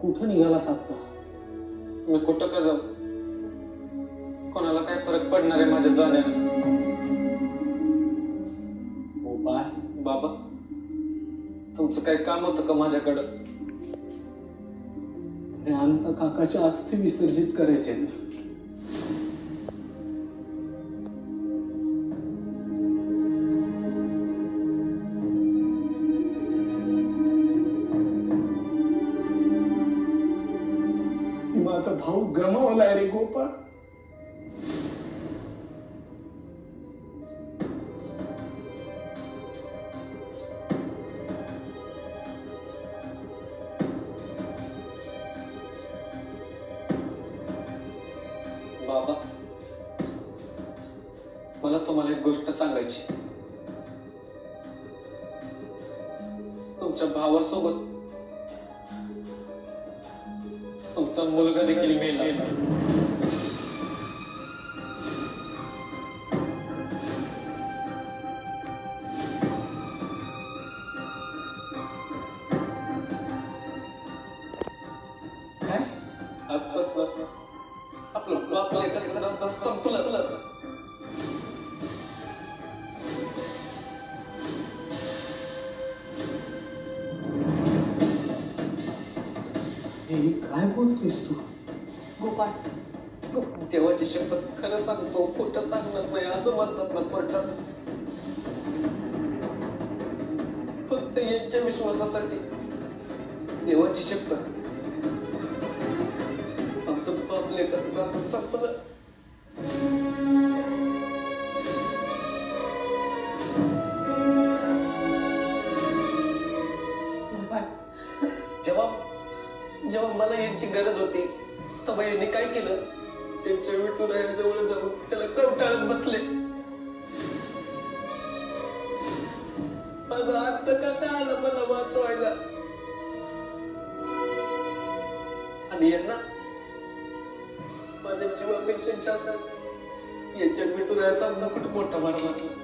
कुठं निघालास आता? मी कुठं का जाऊ? कोणाला काय फरक पडणार आहे माझ्या जाण्याने? गोपाळ, बाबा, तुमचं काही काम होतं का माझ्याकडं? अरे अनंता काकाच्या अस्थी विसर्जित करायचे ना. माझा भाऊ गमावलाय रे गोपाळ. बाबा, मला तुम्हाला एक गोष्ट सांगायची. तुमच्या भावासोबत तुमचा मुलगा देखील मेला. काय? आजपासून आपलं बाप लेकाचं नातं संपलं. हे काय बोलतोयस तू? गोपाळ, देवाची शपथ, खरं सांगतो, खोटं सांगणार नाही असं म्हणतात ना कोर्टात. फक्त यांच्या विश्वासासाठी देवाची शपथ, आमचं बाप लेकाचं नातं संपलं. जेव्हा मला यांची गरज होती तेव्हा यांनी काय केलं? त्यांच्या विठुरायाजवळ जाऊन त्याला कवटाळत बसले. माझा हात का आला मला वाचवायला, आणि यांना माझ्या जीवापेक्षा जास्त यांच्या विठुरायाचा मुकुट मोठा मारा लागला.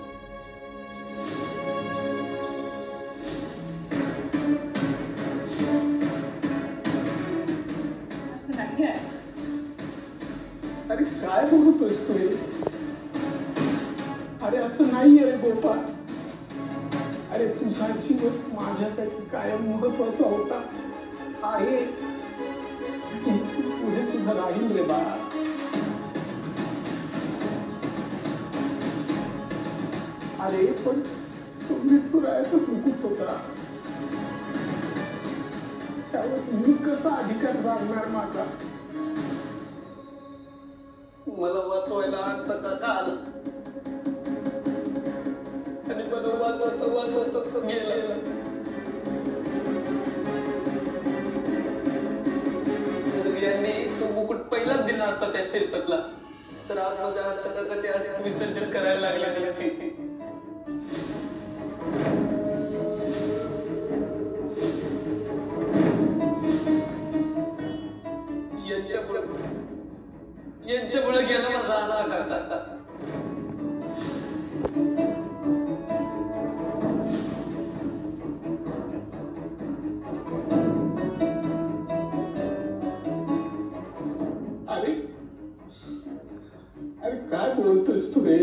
अरे काय बोलतोयस तू? अरे असं नाहीये रे गोपाळ. अरे तुझा जीवच माझ्यासाठी कायम महत्वाचा होता, आहे, पुढे सुद्धा राहील रे बाळा. अरे पण तो विठुरायाचा मुकुट होता, त्यावर मी कसा अधिकार सांगणार माझा? मला वाचवायला आता काका आलं आणि मला वाचवतच गेलं. जर यांनी तो मुकुट पहिलाच दिला असता त्या शिल्पतला, तर आज माझ्या हात काकाचे असे विसर्जन करायला लागले नसते. यांच्यामुळे गेला माझा आला काका. अरे अरे काय बोलतोयस तू रे?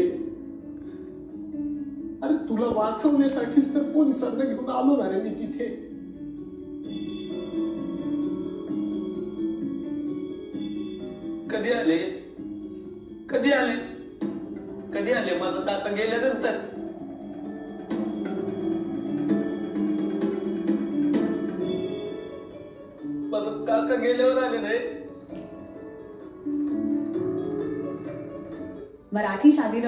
अरे तुला वाचवण्यासाठीच तर पोलिसांना घेऊन आलो ना रे मी तिथे. कधी आले? कधी आले? कधी आले? माझं काका गेल्यानंतर. माझं काका गेल्यावर आले नाही. मराठी शादी